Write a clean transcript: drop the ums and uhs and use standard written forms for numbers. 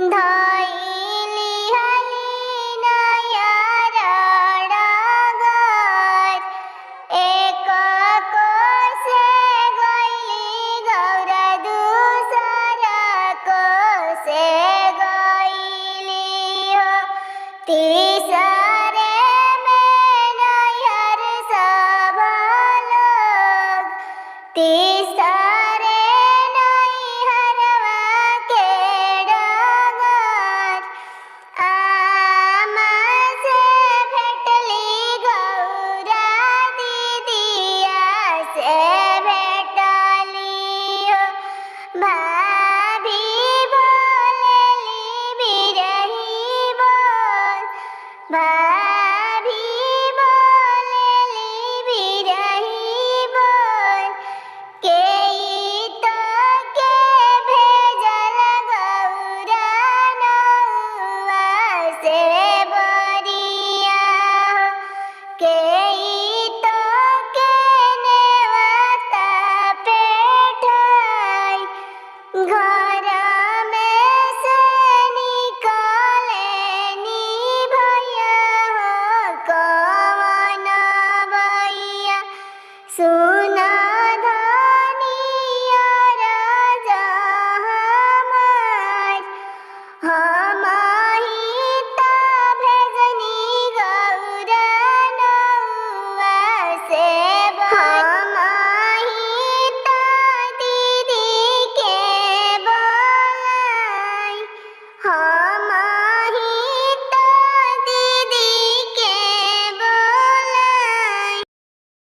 धइली हली नयरडगर एक कोसे गइली गौरा दूसर कोसे गइली हो तीसरे में नैहर सब लोग तीसरे नैहरवा के डगर आमा से भेटली गौरा दीदिया से भेटली हो भाभी बोलेली बिरही बोल भाभी बोलेली बिरही बोल के तो के भेजल गौरा नौआ से बरिया हो के तो के नेवता पेठाई घर